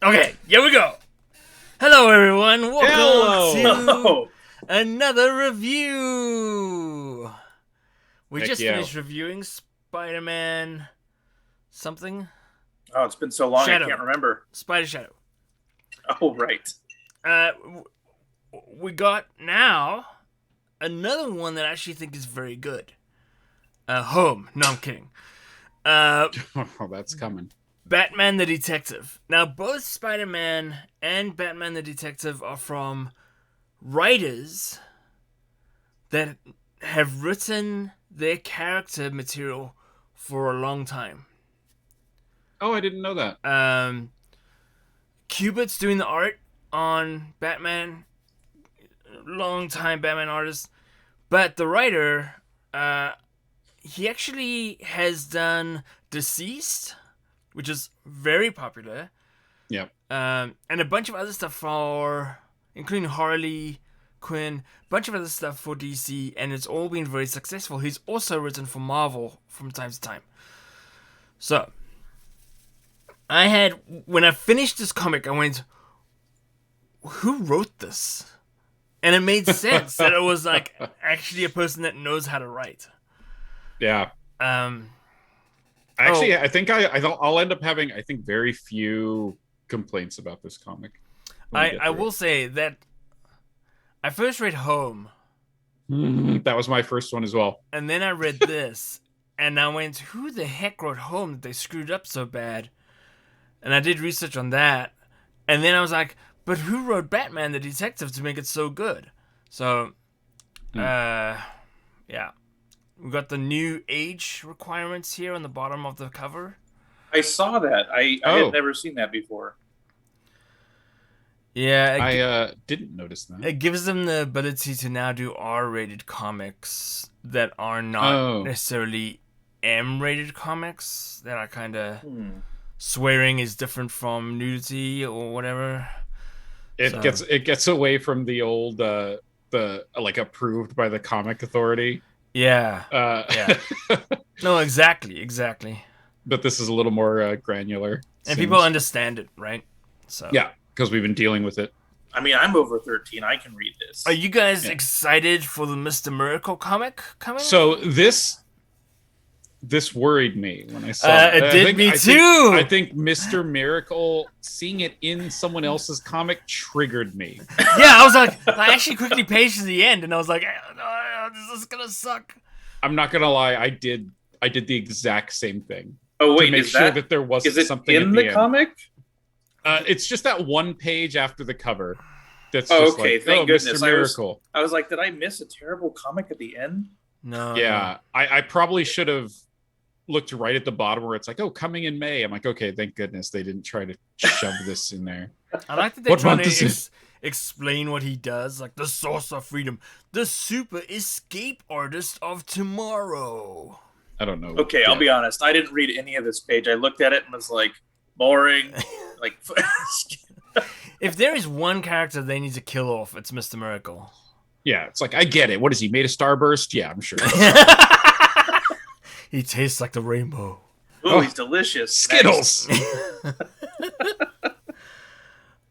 Okay, here we go. Hello, everyone. Welcome to Hello. another review. We Heck just yeah. finished reviewing Spider-Man something. Oh, it's been so long Shadow. I can't remember. Spider Shadow. Oh, right. We got now another one that I actually think is very good. Home. No, I'm kidding. Oh, that's coming. Batman the Detective. Now, both Spider-Man and Batman the Detective are from writers that have written their character material for a long time. Oh, I didn't know that. Kubert's doing the art on Batman, long time Batman artist, but the writer, he actually has done Deceased, which is very popular. Yep. And a bunch of other stuff for, including Harley Quinn, a bunch of other stuff for DC, and it's all been very successful. He's also written for Marvel from time to time. So, when I finished this comic, I went, who wrote this? And it made sense that it was like actually a person that knows how to write. Yeah. Actually, I think I'll end up having very few complaints about this comic. I will say that I first read Home. That was my first one as well. And then I read this, and I went, who the heck wrote Home that they screwed up so bad? And I did research on that, and then I was like, but who wrote Batman the Detective to make it so good? So, yeah. We got the new age requirements here on the bottom of the cover. I saw that. I had never seen that before. Yeah, I didn't notice that. It gives them the ability to now do R-rated comics that are not necessarily M-rated comics that are kind of swearing is different from nudity or whatever. It gets away from the old the like approved by the Comic Authority. Yeah. Yeah. No, exactly. But this is a little more granular. And people understand it, right? So yeah, because we've been dealing with it. I mean, I'm over 13. I can read this. Are you guys excited for the Mr. Miracle comic coming? So this worried me when I saw it. It did me too. I think Mr. Miracle, seeing it in someone else's comic, triggered me. Yeah, I was like, I actually quickly paged to the end, and I was like, this is gonna suck. I'm not gonna lie, I did the exact same thing. Oh wait, to make sure that there wasn't something in the comic? It's just that one page after the cover. That's okay. Thank goodness. Mr. Miracle. I was like, did I miss a terrible comic at the end? No. Yeah, I probably should have looked right at the bottom where it's like, oh, coming in May. I'm like, okay, thank goodness they didn't try to shove this in there. I like that they're trying to explain what he does, like the source of freedom, the super escape artist of tomorrow. I don't know. Okay, I'll be honest. I didn't read any of this page. I looked at it and was like, boring. Like, if there is one character they need to kill off, it's Mr. Miracle. Yeah, it's like, I get it. What is he, made of Starburst? Yeah, I'm sure. He tastes like the rainbow. Ooh, he's delicious. Skittles. Nice.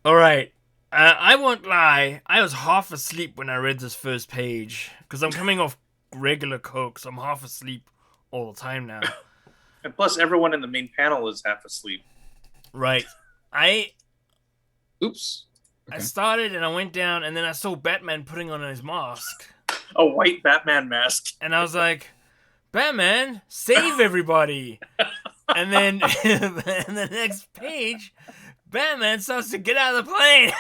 All right. I won't lie. I was half asleep when I read this first page because I'm coming off regular Coke, so I'm half asleep all the time now. And plus, everyone in the main panel is half asleep. Right. Oops. Okay. I started and I went down, and then I saw Batman putting on his mask. A white Batman mask. And I was like, Batman, save everybody. And then in the next page, Batman starts to get out of the plane.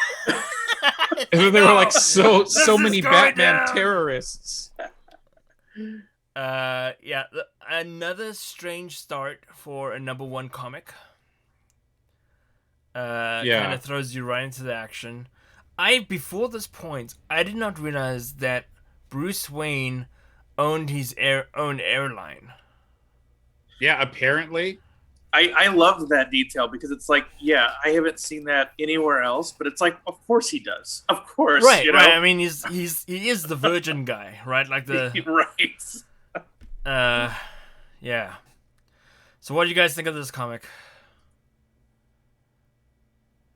And then there were like so many Batman terrorists. Yeah, another strange start for a #1 comic. Kind of throws you right into the action. Before this point, I did not realize that Bruce Wayne owned his own airline. Yeah, apparently. I loved that detail because it's like, yeah, I haven't seen that anywhere else, but it's like, of course he does. Of course. Right, you know? right. I mean, he is the Virgin guy, right? Like the right. Yeah. So what do you guys think of this comic?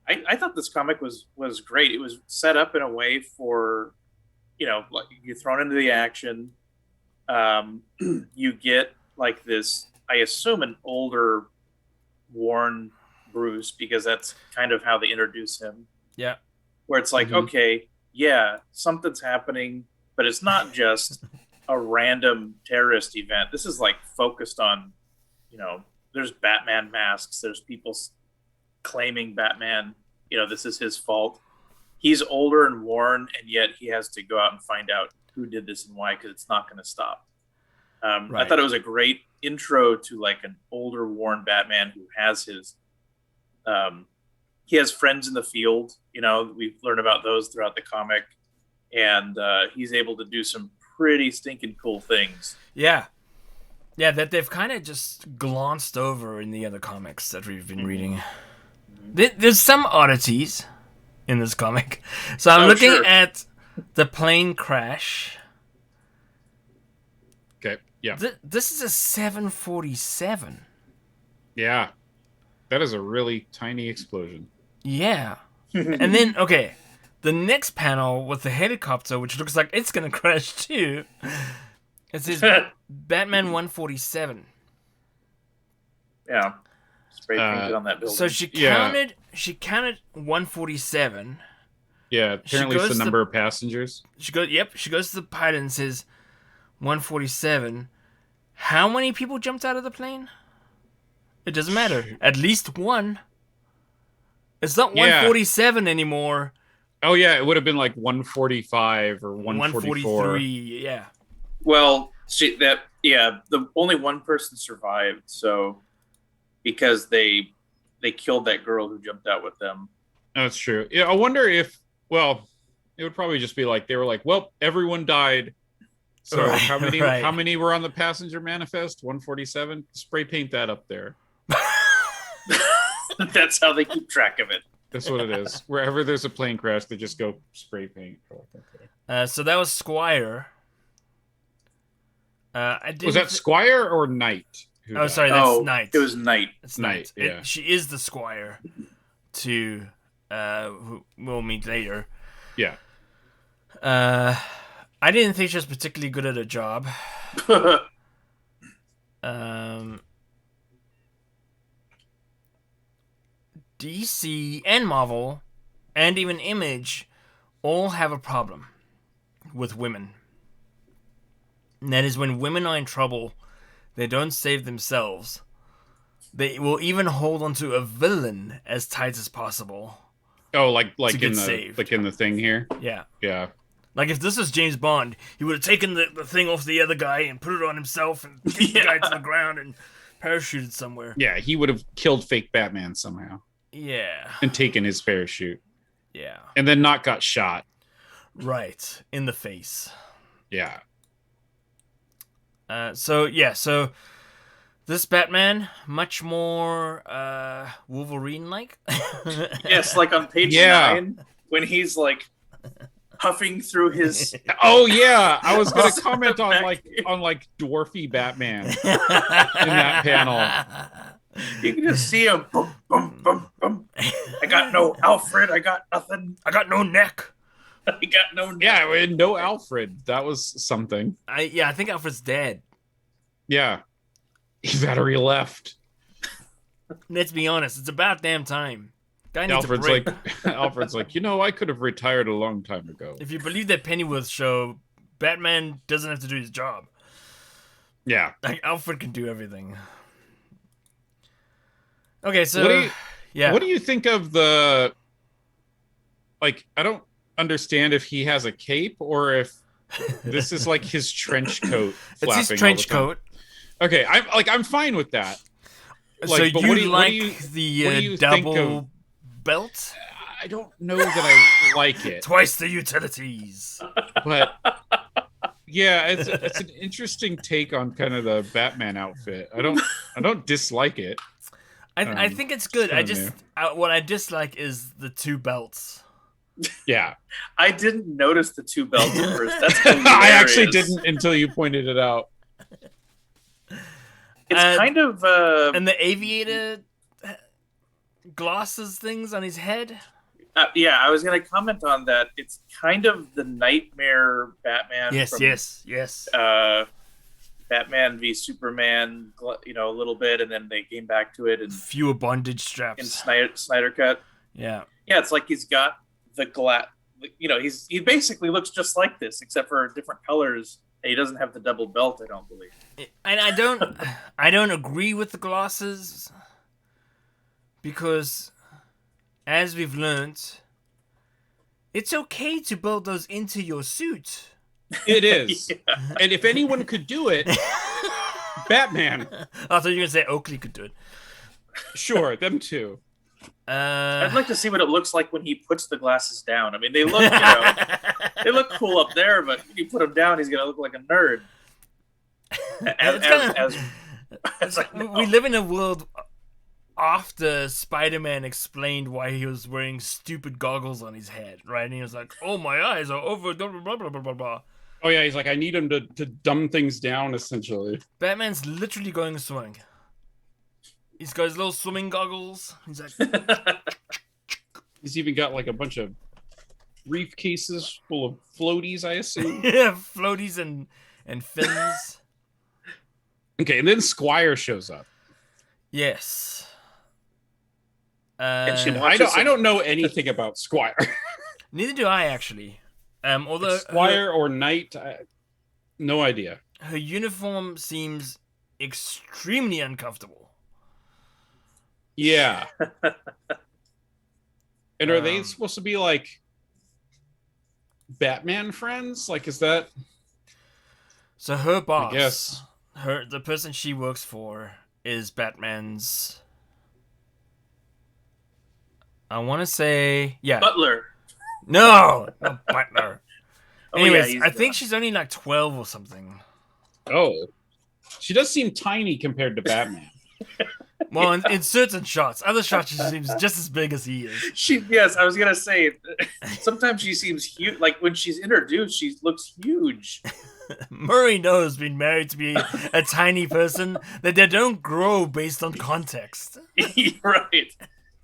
I thought this comic was great. It was set up in a way for, like you're thrown into the action. You get like this, I assume, an older, worn Bruce, because that's kind of how they introduce him. Yeah. Where it's like, okay, yeah, something's happening, but it's not just a random terrorist event. This is like focused on, there's Batman masks, there's people claiming Batman, this is his fault. He's older and worn, and yet he has to go out and find out who did this and why, because it's not going to stop. Right. I thought it was a great intro to like an older, worn Batman who has his, he has friends in the field. We've learned about those throughout the comic, and he's able to do some pretty stinking cool things. Yeah. Yeah, that they've kind of just glanced over in the other comics that we've been reading. There's some oddities in this comic. So I'm looking at the plane crash. Okay, yeah. This is a 747. Yeah. That is a really tiny explosion. Yeah. And then, okay, the next panel with the helicopter, which looks like it's going to crash too. It says Batman 147. Yeah. Spray painted on that building. So she counted 147. Yeah, apparently it's the number of passengers. She goes to the pilot and says 147. How many people jumped out of the plane? It doesn't matter. At least one. It's not 147 anymore. Oh yeah, it would have been like 145 or 144. 143, yeah. Well, the only one person survived, so because they killed that girl who jumped out with them. That's true. Yeah, I wonder if, well, it would probably just be like they were like, well, everyone died. So how many were on the passenger manifest? 147. Spray paint that up there. That's how they keep track of it. That's what it is. Wherever there's a plane crash, they just go spray paint. So that was Squire. Was that Squire or Knight? Sorry, that's Knight. It was Knight. It's Knight. Yeah. She is the Squire to who we'll meet later. Yeah. I didn't think she was particularly good at her job. DC and Marvel and even Image all have a problem with women. And that is when women are in trouble, they don't save themselves. They will even hold onto a villain as tight as possible. Oh, like in the thing here? Yeah. Yeah. Like if this was James Bond, he would have taken the thing off the other guy and put it on himself and kicked the guy to the ground and parachuted somewhere. Yeah, he would have killed fake Batman somehow. Yeah. And taken his parachute. Yeah. And then not got shot. Right. In the face. Yeah. So this Batman, much more Wolverine-like. Yes, like on page 9, when he's like huffing through his. Oh yeah, I was gonna comment on dwarfy Batman in that panel. You can just see him. Boom, boom, boom, boom. I got no Alfred. I got nothing. I got no neck. I got no neck. Yeah, no Alfred. That was something. I think Alfred's dead. Yeah. Battery left. Let's be honest. It's about damn time. Guy needs Alfred's a break. Alfred's like, I could have retired a long time ago. If you believe that Pennyworth show, Batman doesn't have to do his job. Yeah. Like Alfred can do everything. Okay, so what do you think of the? Like, I don't understand if he has a cape or if this is like his trench coat. It's his trench coat. Okay, I'm fine with that. So you like the double belt? I don't know that I like it. Twice the utilities. But yeah, it's an interesting take on kind of the Batman outfit. I don't dislike it. I think it's good. What I dislike is the two belts. Yeah, I didn't notice the two belts at first. That's hilarious. I actually didn't until you pointed it out. It's kind of and the aviator glasses things on his head? Yeah, I was going to comment on that. It's kind of the Nightmare Batman. Yes. Batman v Superman, a little bit, and then they came back to it and fewer bondage straps in Snyder Cut. Yeah, it's like he's got the glass. He basically looks just like this, except for different colors. And he doesn't have the double belt, I don't believe. And I don't agree with the glasses because, as we've learned, it's okay to build those into your suit. It is. Yeah. And if anyone could do it, Batman. I thought you were going to say Oakley could do it. Sure, them too. I'd like to see what it looks like when he puts the glasses down. I mean, they look, they look cool up there, but when you put them down, he's going to look like a nerd. We live in a world after Spider-Man explained why he was wearing stupid goggles on his head, right? And he was like, "Oh, my eyes are over." Blah blah blah blah blah. Oh yeah, he's like, I need him to dumb things down, essentially. Batman's literally going swimming. He's got his little swimming goggles. He's like, he's even got like a bunch of briefcases full of floaties, I assume. Yeah, floaties and fins. Okay, and then Squire shows up. Yes. I don't know anything about Squire. Neither do I, actually. Although Squire or Knight, no idea. Her uniform seems extremely uncomfortable. Yeah. And are they supposed to be like Batman friends? Like, is that? So her boss, I guess, the person she works for, is Batman's. I want to say, yeah, Butler. No, not Butler. Anyways, yeah, I think she's only like 12 or something. Oh, she does seem tiny compared to Batman. Well, in certain shots. Other shots, she seems just as big as he is. Yes, I was going to say, sometimes she seems huge. Like, when she's introduced, she looks huge. Murray knows, being married to be a tiny person, that they don't grow based on context. Right.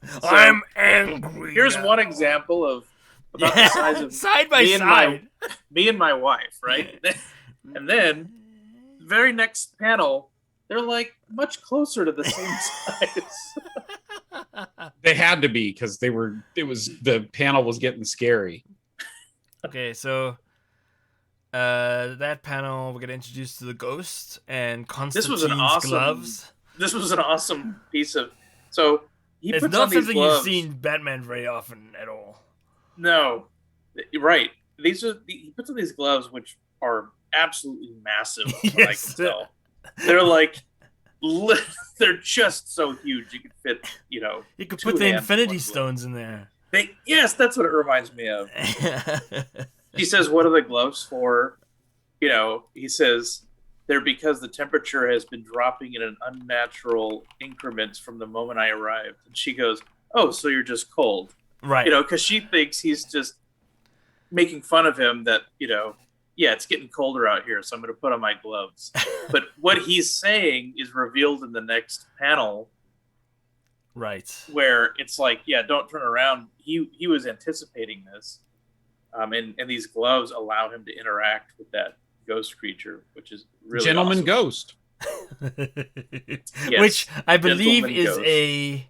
So, I'm angry. Here's one example of about the size of side by side. Me and my wife, right? And then, very next panel, they're like much closer to the same size. They had to be because the panel was getting scary. Okay, so that panel we're gonna introduce to the Ghost and Constantine's gloves. This was an awesome piece of it's not something you've seen Batman very often at all. No, right. He puts on these gloves which are absolutely massive. Yes. I can tell. They're like, they're just so huge. You could fit, You could put the Infinity Stones in there. Yes, that's what it reminds me of. He says, "What are the gloves for?" He says, "They're because the temperature has been dropping in an unnatural increments from the moment I arrived." And she goes, "Oh, so you're just cold." Right. Because she thinks he's just making fun of him that, yeah, it's getting colder out here, so I'm going to put on my gloves. But what he's saying is revealed in the next panel. Right. Where it's like, yeah, don't turn around. He was anticipating this. And these gloves allow him to interact with that ghost creature, which is really Gentleman awesome. Ghost. Yes. Which I believe is a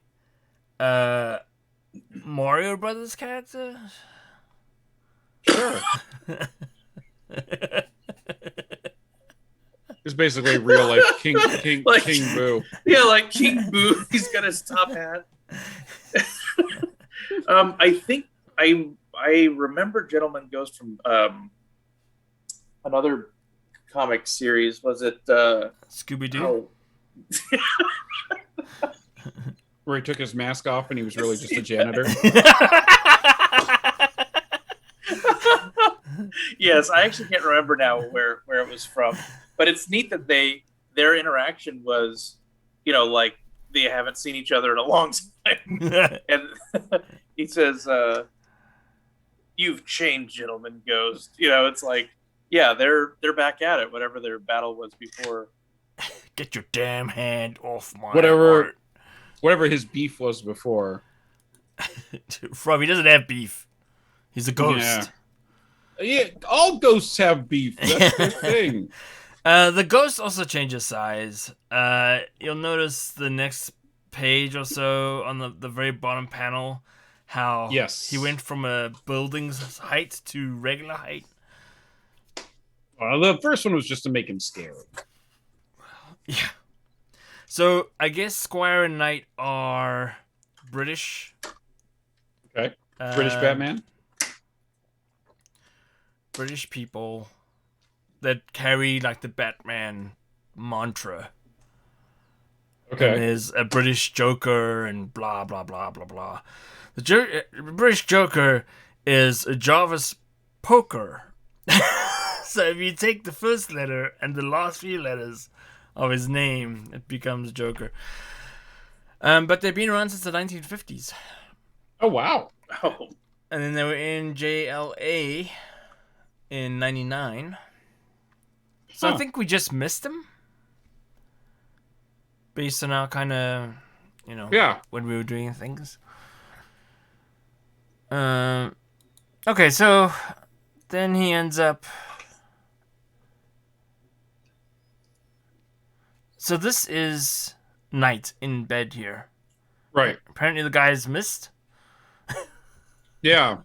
Mario Brothers character? Sure. It's basically real life King Boo. Yeah, like King Boo. He's got his top hat. I think I remember Gentleman Ghost from another comic series. Was it Scooby-Doo? Where he took his mask off and he was really just a janitor. Yes, I actually can't remember now where it was from, but it's neat that their interaction was, like they haven't seen each other in a long time, and he says, "You've changed, Gentleman Ghost." It's like, yeah, they're back at it, whatever their battle was before. Get your damn hand off my whatever. heart. whatever his beef was before. Rob, he doesn't have beef. He's a ghost. Yeah, all ghosts have beef. That's their thing. The ghost also changes size. You'll notice the next page or so on the very bottom panel how he went from a building's height to regular height. Well, the first one was just to make him scary. Yeah. So I guess Squire and Knight are British. Okay. British Batman. British people that carry like the Batman mantra. Okay. And there's a British Joker and blah blah blah blah blah. The British Joker is a Jarvis Poker. So if you take the first letter and the last few letters of his name, it becomes Joker. But they've been around since the 1950s. Oh wow! Oh. And then they were in JLA in '99. So I think we just missed them. Based on our kind of, when we were doing things. Okay, so then he ends up. So this is Knight in bed here. Right. Apparently the guy's missed. Yeah.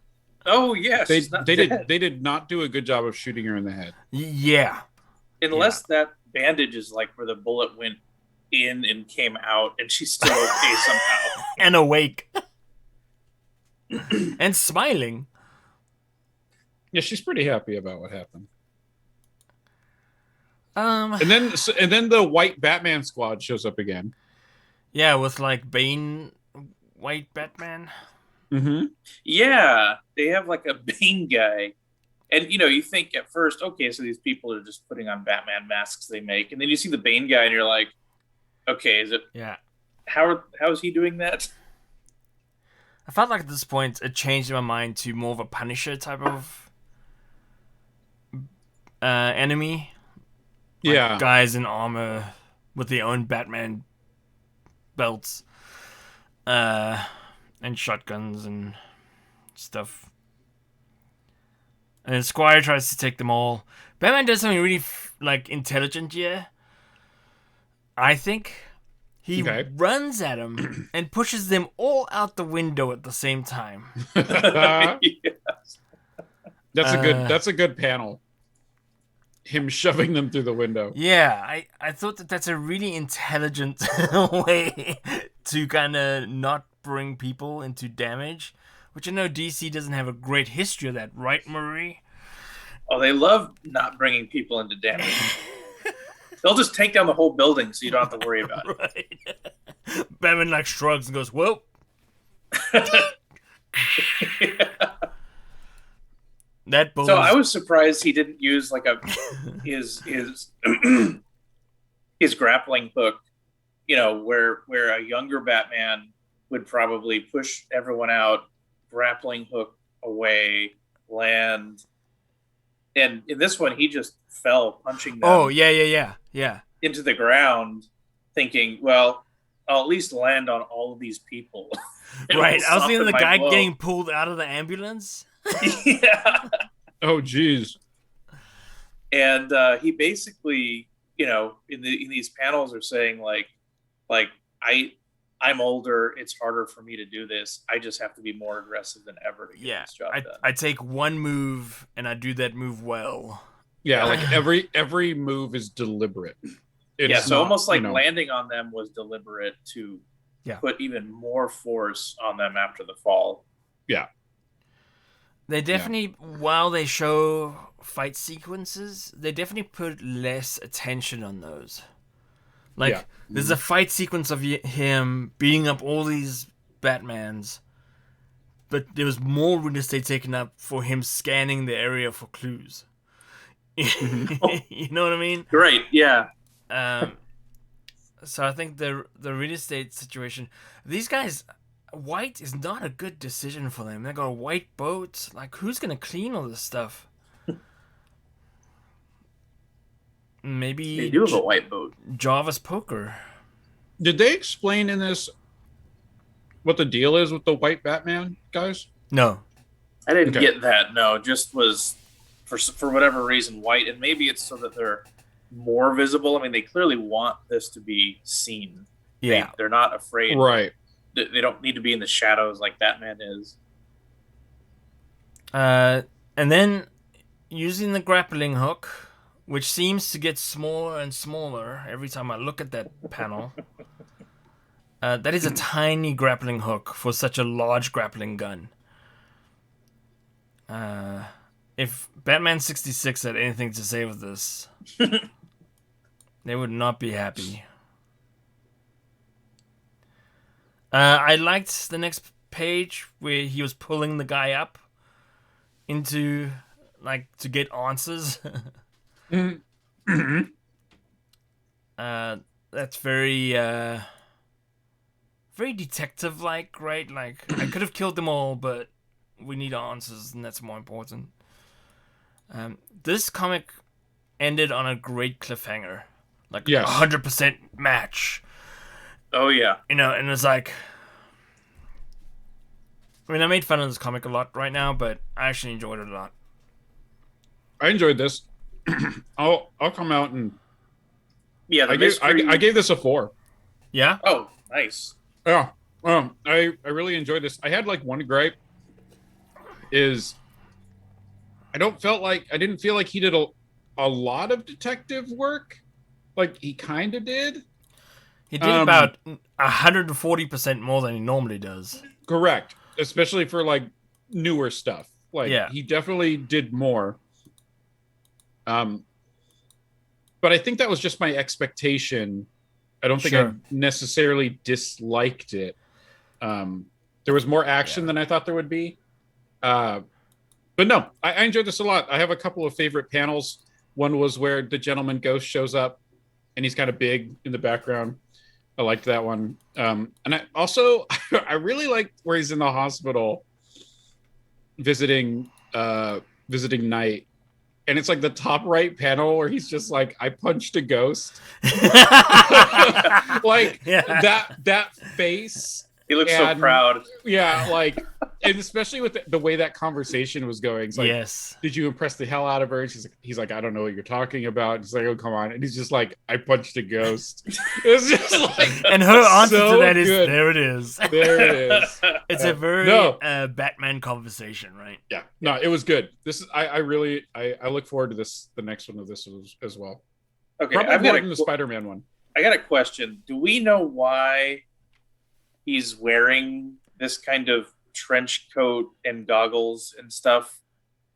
Oh yes. They did not do a good job of shooting her in the head. Yeah. Unless that bandage is like where the bullet went in and came out, and she's still okay somehow. And awake. And smiling. Yeah, she's pretty happy about what happened. And then the white Batman squad shows up again. Yeah, with like Bane, white Batman. Mm-hmm. Yeah, they have like a Bane guy, and you think at first, okay, so these people are just putting on Batman masks they make, and then you see the Bane guy, and you're like, okay, is it? Yeah. How is he doing that? I felt like at this point it changed my mind to more of a Punisher type of enemy. Like guys in armor with their own Batman belts, and shotguns and stuff. And Squire tries to take them all. Batman does something really intelligent here. I think he runs at him and pushes them all out the window at the same time. Yes. That's a good panel. Him shoving them through the window. Yeah, I thought that's a really intelligent way to kind of not bring people into damage, which I know DC doesn't have a great history of that, right, Marie? Oh, they love not bringing people into damage. They'll just take down the whole building so you don't have to worry about it. Right. Batman shrugs and goes, "Well." Yeah. So I was surprised he didn't use his his grappling hook, where a younger Batman would probably push everyone out, grappling hook away, land. And in this one, he just fell punching them. Oh, yeah. Into the ground, thinking, well, I'll at least land on all of these people. Right. I was thinking the guy getting pulled out of the ambulance. Yeah. Oh, geez. And he basically, in these panels are saying I'm older. It's harder for me to do this. I just have to be more aggressive than ever to get this job done. I take one move and I do that move well. Yeah, like every move is deliberate. So almost like landing on them was deliberate to put even more force on them after the fall. Yeah. They definitely, while they show fight sequences, they definitely put less attention on those. There's a fight sequence of him beating up all these Batmans, but there was more real estate taken up for him scanning the area for clues. You know what I mean? Right, yeah. So I think the real estate situation, these guys, white is not a good decision for them. They got a white boat. Who's gonna clean all this stuff? Maybe they do have a white boat. Jarvis Poker. Did they explain in this what the deal is with the white Batman guys? No. I didn't Okay. get that. No, just was for whatever reason white, and maybe it's so that they're more visible. I mean, they clearly want this to be seen. Yeah. They're not afraid. Right. They don't need to be in the shadows like Batman is. And then using the grappling hook, which seems to get smaller and smaller every time I look at that panel. That is a tiny grappling hook for such a large grappling gun. If Batman 66 had anything to say with this, they would not be happy. I liked the next page where he was pulling the guy up into, like, to get answers. That's very detective-like, right? Like, I could have killed them all, but we need answers, and that's more important. This comic ended on a great cliffhanger. Like, Yes. 100% match. Oh yeah. You know, and it's like... I mean, I made fun of this comic a lot right now, but I actually enjoyed it a lot. I enjoyed this. I'll come out and Yeah, the I mystery. gave this a 4. Yeah? Oh, nice. Yeah. I really enjoyed this. I had like one gripe is I didn't feel like he did a lot of detective work. Like he kind of did. He did about 140% more than he normally does. Correct. Especially for like newer stuff. Like Yeah. he definitely did more. But I think that was just my expectation. I don't think I Sure. necessarily disliked it. There was more action than I thought there would be. But no, I enjoyed this a lot. I have a couple of favorite panels. One was where the gentleman ghost shows up and he's kind of big in the background. I liked that one. And I also, I really liked where he's in the hospital visiting Knight. And it's like the top right panel where he's just like, I punched a ghost. Like Yeah. that face. He looks so And- proud. Yeah, like, and especially with the way that conversation was going. It's like, Yes. did you impress the hell out of her? And he's like, I don't know what you're talking about. He's like, oh, come on. And he's just like, I punched a ghost. It's just like, And her answer so to that is, good. there it is. there it is. It's a very No. Batman conversation, right? Yeah, no, it was good. This is, I really look forward to this, the next one of this as well. Okay, Probably I've more got than the Spider-Man one. I got a question. Do we know why he's wearing this kind of trench coat and goggles and stuff?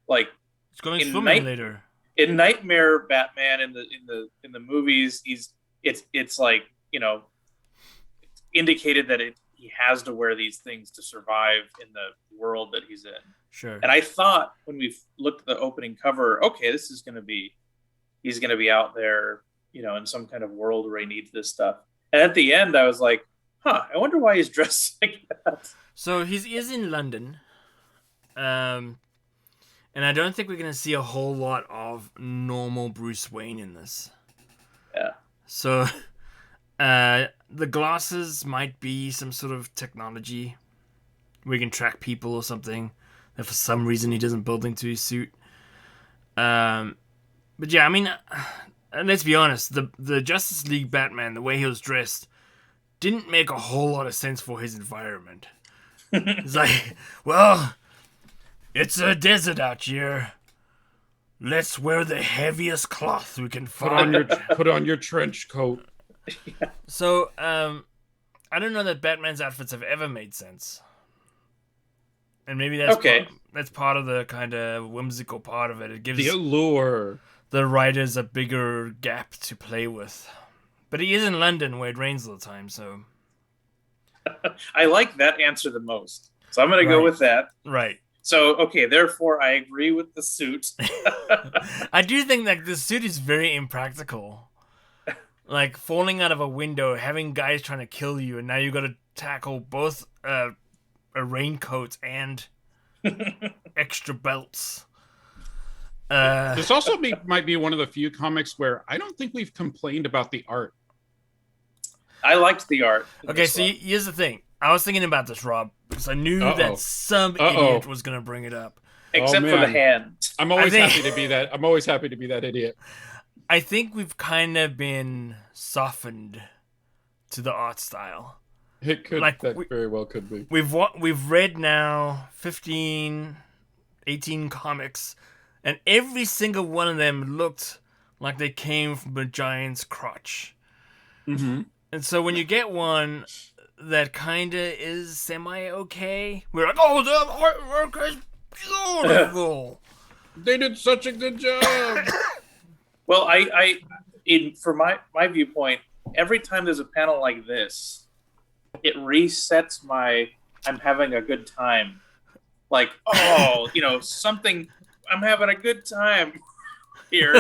Like It's going In swimming night- later. in Nightmare Batman in the movies, it's like, you know, indicated that he has to wear these things to survive in the world that he's in. Sure. And I thought when we looked at the opening cover, okay, this is going to be, he's going to be out there, you know, in some kind of world where he needs this stuff. And at the end, I was like, I wonder why he's dressed like that. So he is in London. And I don't think we're going to see a whole lot of normal Bruce Wayne in this. Yeah. So the glasses might be some sort of technology. We can track people or something that for some reason he doesn't build into his suit. But yeah, I mean, let's be honest. The Justice League Batman, the way he was dressed, didn't make a whole lot of sense for his environment. It's like, well, it's a desert out here. Let's wear the heaviest cloth we can find. Put on your trench coat. So, I don't know that Batman's outfits have ever made sense. And maybe that's Okay. that's part of the kind of whimsical part of it. It gives The allure. the writers a bigger gap to play with. But he is in London where it rains all the time, so... I like that answer the most. So I'm going to go Right. with that. Right. So, okay, therefore, I agree with the suit. I do think that the suit is very impractical. Like, falling out of a window, having guys trying to kill you, and now you got to tackle both a raincoat and extra belts. This also might be one of the few comics where I don't think we've complained about the art. I liked the art. in Okay, this so one. here's the thing. I was thinking about this, Rob, because I knew that some idiot was going to bring it up. Except for the hand. I'm always happy to be that. I'm always happy to be that idiot. I think we've kind of been softened to the art style. It could, like, that very well could be. We've read now 15, 18 comics, and every single one of them looked like they came from a giant's crotch. Mm-hmm. And so when you get one that kind of is semi-okay, we're like, oh, the artwork is beautiful. They did such a good job. Well, from my viewpoint, every time there's a panel like this, it resets I'm having a good time. Like, oh, something, I'm having a good time here.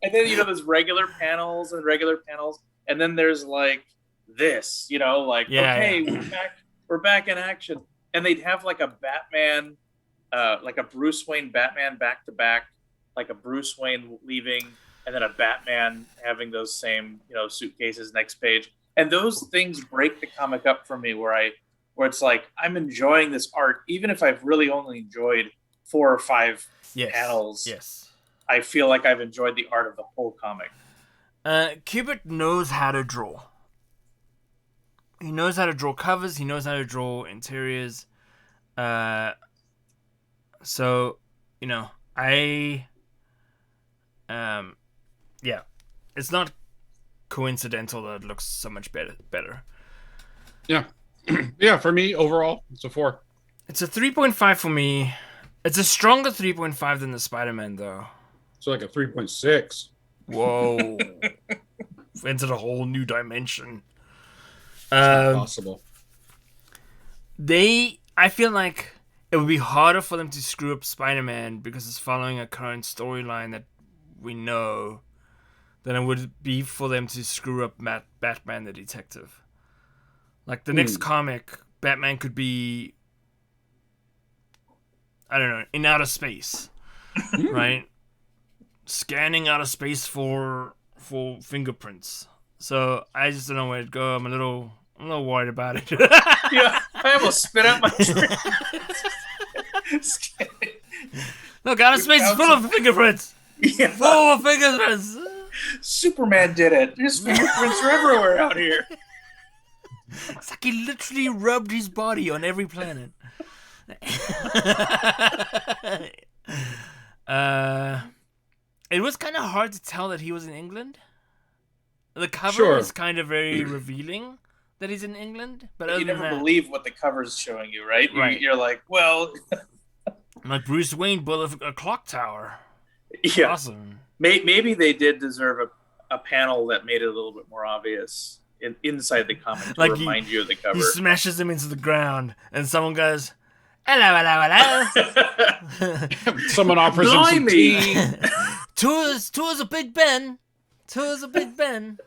And then, there's regular panels, and then there's like this, we're back in action. And they'd have like a Batman, like a Bruce Wayne Batman back to back, like a Bruce Wayne leaving, and then a Batman having those same, suitcases next page. And those things break the comic up for me where it's like, I'm enjoying this art, even if I've really only enjoyed 4 or 5 panels. Yes. I feel like I've enjoyed the art of the whole comic. Kubert knows how to draw. He knows how to draw covers. He knows how to draw interiors. So, it's not coincidental that it looks so much better. Yeah. Yeah, for me, overall, it's a 4. It's a 3.5 for me. It's a stronger 3.5 than the Spider-Man, though. So like a 3.6. Whoa. Entered a whole new dimension. It's not possible. I feel like it would be harder for them to screw up Spider-Man because it's following a current storyline that we know than it would be for them to screw up Batman the Detective. Like the next comic, Batman could be, I don't know, in outer space, right? Scanning outer space for fingerprints. So I just don't know where to go. I'm a little worried about it. Yeah, I almost spit out my drink. Look, outer space is full of fingerprints. Yeah. Full of fingerprints. Superman did it. There's fingerprints are everywhere out here. It's like he literally rubbed his body on every planet. It was kind of hard to tell that he was in England. The cover is kind of very revealing that he's in England, but you never believe what the cover's showing you, right? Right. You're like, well, like Bruce Wayne built a clock tower. Yeah, awesome. Maybe they did deserve a panel that made it a little bit more obvious inside the comic to remind you of the cover. He smashes him into the ground, and someone goes, "Hello, hello." Someone offers him some tea. Tours of Big Ben. Tours of Big Ben.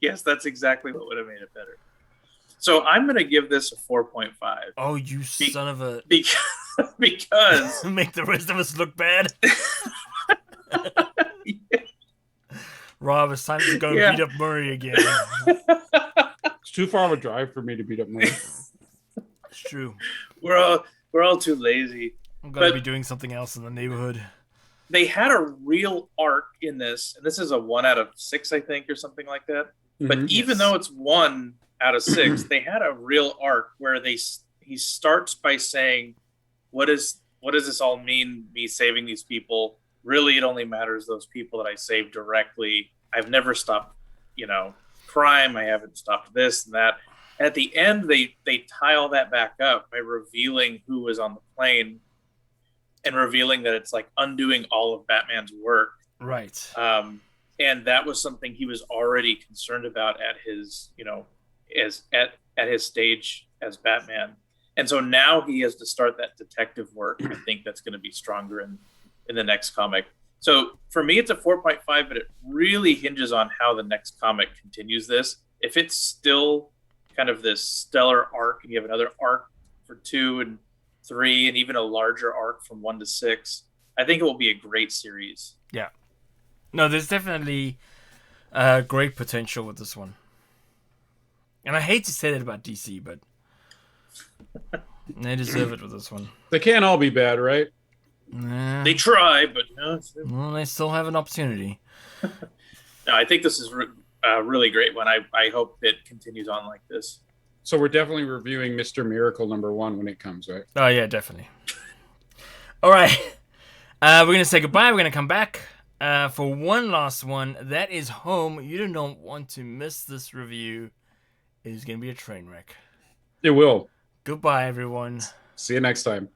Yes, that's exactly what would have made it better. So I'm going to give this a 4.5. Oh, you son of a... Because... Make the rest of us look bad. Rob, it's time to go beat up Murray again. It's too far of a drive for me to beat up Murray. It's true. We're all too lazy. I'm going to be doing something else in the neighborhood. They had a real arc in this, and this is a 1 out of 6, I think, or something like that. But even though it's 1 out of 6, they had a real arc where he starts by saying, what does this all mean, me saving these people? Really, it only matters those people that I saved directly. I've never stopped, crime. I haven't stopped this and that. And at the end, they tie all that back up by revealing who was on the plane and revealing that it's like undoing all of Batman's work. Right. And that was something he was already concerned about at his, at his stage as Batman. And so now he has to start that detective work. I think that's going to be stronger in the next comic. So for me, it's a 4.5, but it really hinges on how the next comic continues this. If it's still kind of this stellar arc and you have another arc for 2 and 3 and even a larger arc from 1 to 6, I think it will be a great series. Yeah. No, there's definitely great potential with this one. And I hate to say that about DC, but they deserve it with this one. They can't all be bad, right? Nah. They try, but well, they still have an opportunity. No, I think this is a really great one. I hope it continues on like this. So we're definitely reviewing Mr. Miracle #1 when it comes, right? Oh yeah, definitely. All right, we're gonna say goodbye. We're gonna come back for one last one. That is Home. You do not want to miss this review. It is gonna be a train wreck. It will. Goodbye, everyone. See you next time.